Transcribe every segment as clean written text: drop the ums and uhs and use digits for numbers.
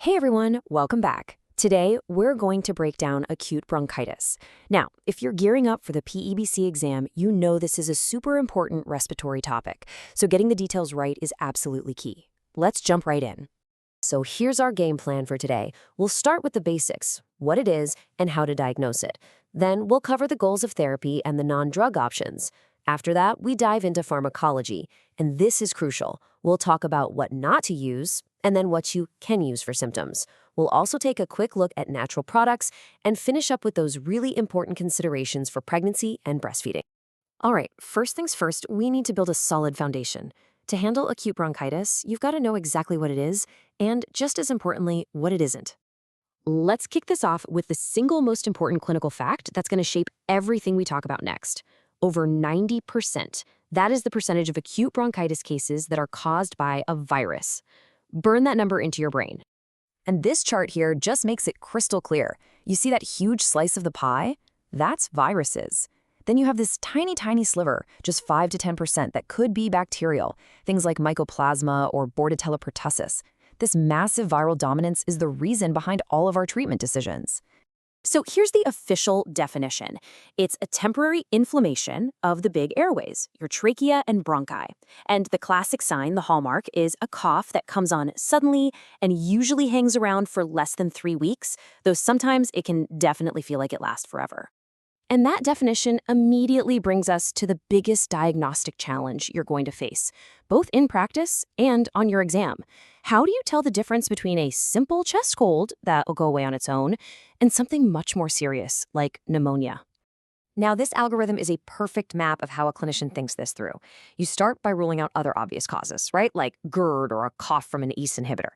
Hey everyone, welcome back. Today, we're going to break down acute bronchitis. Now, if you're gearing up for the PEBC exam, you know this is a super important respiratory topic, so getting the details right is absolutely key. Let's jump right in. So here's our game plan for today. We'll start with the basics, what it is and how to diagnose it. Then we'll cover the goals of therapy and the non-drug options. After that, we dive into pharmacology, and this is crucial. We'll talk about what not to use, and then what you can use for symptoms. We'll also take a quick look at natural products and finish up with those really important considerations for pregnancy and breastfeeding. All right, first things first, we need to build a solid foundation. To handle acute bronchitis, you've got to know exactly what it is, and just as importantly, what it isn't. Let's kick this off with the single most important clinical fact that's going to shape everything we talk about next. Over 90%. That is the percentage of acute bronchitis cases that are caused by a virus. Burn that number into your brain. And this chart here just makes it crystal clear. You see that huge slice of the pie? That's viruses. Then you have this tiny, tiny sliver, just 5 to 10%, that could be bacterial, things like mycoplasma or Bordetella pertussis. This massive viral dominance is the reason behind all of our treatment decisions. So here's the official definition. It's a temporary inflammation of the big airways, your trachea and bronchi. And the classic sign, the hallmark, is a cough that comes on suddenly and usually hangs around for less than 3 weeks, though sometimes it can definitely feel like it lasts forever. And that definition immediately brings us to the biggest diagnostic challenge you're going to face, both in practice and on your exam. How do you tell the difference between a simple chest cold that will go away on its own and something much more serious, like pneumonia? Now, this algorithm is a perfect map of how a clinician thinks this through. You start by ruling out other obvious causes, right? Like GERD or a cough from an ACE inhibitor.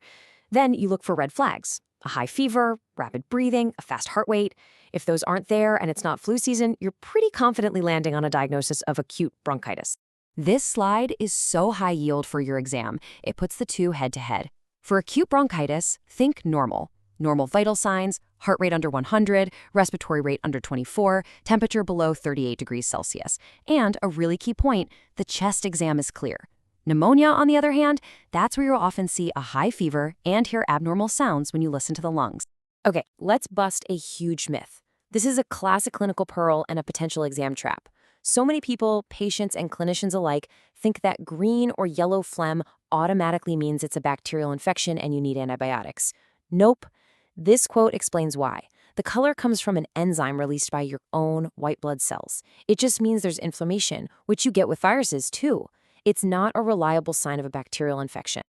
Then you look for red flags. A high fever, rapid breathing, a fast heart rate. If those aren't there and it's not flu season, you're pretty confidently landing on a diagnosis of acute bronchitis. This slide is so high yield for your exam, it puts the two head to head. For acute bronchitis, think normal. Normal vital signs, heart rate under 100, respiratory rate under 24, temperature below 38 degrees Celsius. And a really key point, the chest exam is clear. Pneumonia, on the other hand, that's where you'll often see a high fever and hear abnormal sounds when you listen to the lungs. Okay, let's bust a huge myth. This is a classic clinical pearl and a potential exam trap. So many people, patients and clinicians alike, think that green or yellow phlegm automatically means it's a bacterial infection and you need antibiotics. Nope. This quote explains why. The color comes from an enzyme released by your own white blood cells. It just means there's inflammation, which you get with viruses too. It's not a reliable sign of a bacterial infection.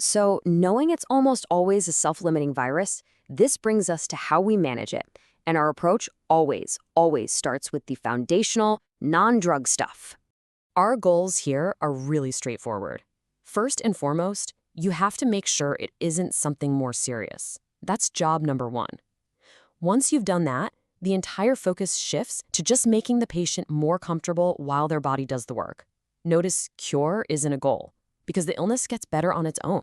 So, knowing it's almost always a self-limiting virus, this brings us to how we manage it. And our approach always starts with the foundational, non-drug stuff. Our goals here are really straightforward. First and foremost, you have to make sure it isn't something more serious. That's job number one. Once you've done that, the entire focus shifts to just making the patient more comfortable while their body does the work. Notice cure isn't a goal, because the illness gets better on its own.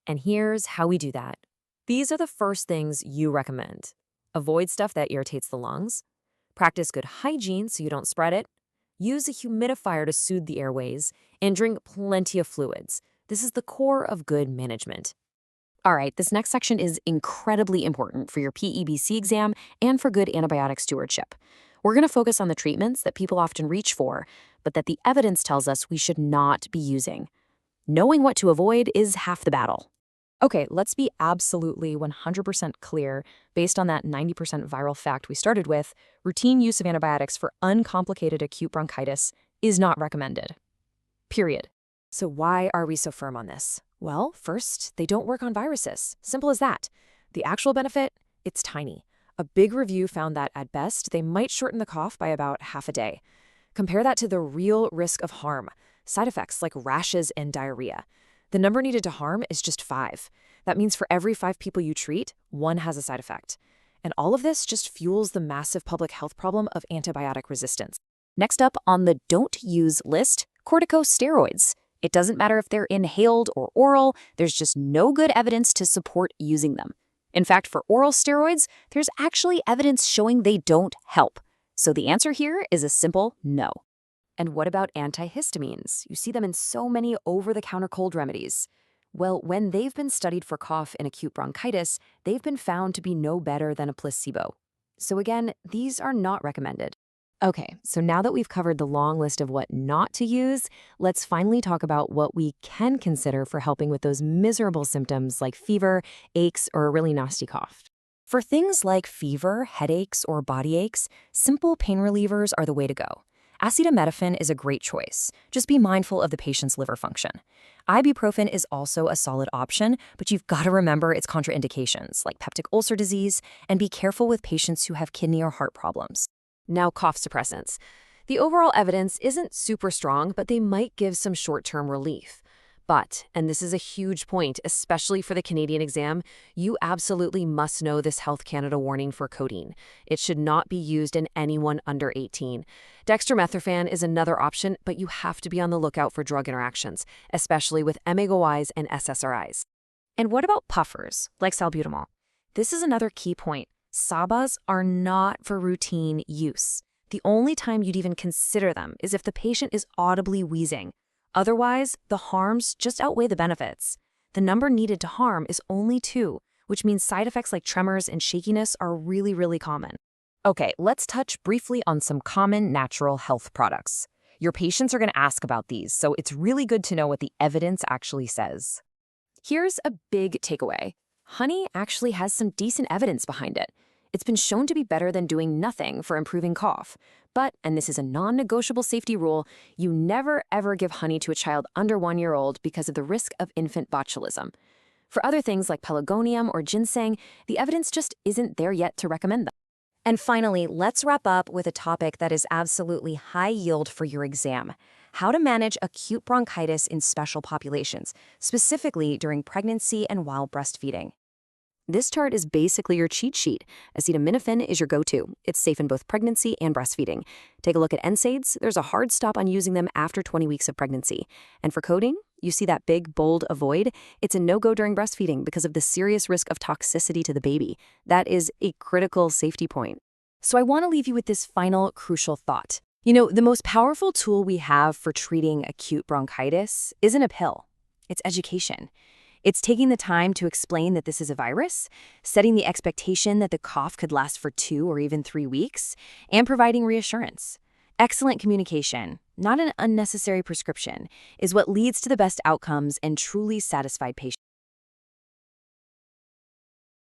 And here's how we do that. These are the first things you recommend. Avoid stuff that irritates the lungs. Practice good hygiene so you don't spread it. Use a humidifier to soothe the airways. And drink plenty of fluids. This is the core of good management. All right, this next section is incredibly important for your PEBC exam and for good antibiotic stewardship. We're going to focus on the treatments that people often reach for, but that the evidence tells us we should not be using. Knowing what to avoid is half the battle. Okay, let's be absolutely 100% clear. Based on that 90% viral fact we started with, routine use of antibiotics for uncomplicated acute bronchitis is not recommended. Period. So why are we so firm on this? Well, first, they don't work on viruses. Simple as that. The actual benefit? It's tiny. A big review found that, at best, they might shorten the cough by about half a day. Compare that to the real risk of harm, side effects like rashes and diarrhea. The number needed to harm is just 5. That means for every 5 people you treat, 1 has a side effect. And all of this just fuels the massive public health problem of antibiotic resistance. Next up on the don't use list, corticosteroids. It doesn't matter if they're inhaled or oral, there's just no good evidence to support using them. In fact, for oral steroids, there's actually evidence showing they don't help. So the answer here is a simple no. And what about antihistamines? You see them in so many over-the-counter cold remedies. Well, when they've been studied for cough and acute bronchitis, they've been found to be no better than a placebo. So again, these are not recommended. Okay, so now that we've covered the long list of what not to use, let's finally talk about what we can consider for helping with those miserable symptoms like fever, aches, or a really nasty cough. For things like fever, headaches, or body aches, simple pain relievers are the way to go. Acetaminophen is a great choice. Just be mindful of the patient's liver function. Ibuprofen is also a solid option, but you've got to remember its contraindications, like peptic ulcer disease, and be careful with patients who have kidney or heart problems. Now, cough suppressants. The overall evidence isn't super strong, but they might give some short-term relief. But, and this is a huge point, especially for the Canadian exam, you absolutely must know this Health Canada warning for codeine. It should not be used in anyone under 18. Dextromethorphan is another option, but you have to be on the lookout for drug interactions, especially with MAGOIs and SSRIs. And what about puffers, like salbutamol? This is another key point. SABAs are not for routine use. The only time you'd even consider them is if the patient is audibly wheezing. Otherwise, the harms just outweigh the benefits. The number needed to harm is only 2, which means side effects like tremors and shakiness are really, really common. Okay, let's touch briefly on some common natural health products. Your patients are going to ask about these, so it's really good to know what the evidence actually says. Here's a big takeaway. Honey actually has some decent evidence behind it. It's been shown to be better than doing nothing for improving cough. But, and this is a non-negotiable safety rule, you never ever give honey to a child under 1 year old because of the risk of infant botulism. For other things like pelargonium or ginseng, the evidence just isn't there yet to recommend them. And finally, let's wrap up with a topic that is absolutely high yield for your exam: how to manage acute bronchitis in special populations, specifically during pregnancy and while breastfeeding. This chart is basically your cheat sheet. Acetaminophen is your go-to. It's safe in both pregnancy and breastfeeding. Take a look at NSAIDs. There's a hard stop on using them after 20 weeks of pregnancy. And for codeine, you see that big, bold avoid? It's a no-go during breastfeeding because of the serious risk of toxicity to the baby. That is a critical safety point. So I want to leave you with this final crucial thought. You know, the most powerful tool we have for treating acute bronchitis isn't a pill. It's education. It's taking the time to explain that this is a virus, setting the expectation that the cough could last for 2 or even 3 weeks, and providing reassurance. Excellent communication, not an unnecessary prescription, is what leads to the best outcomes and truly satisfied patients.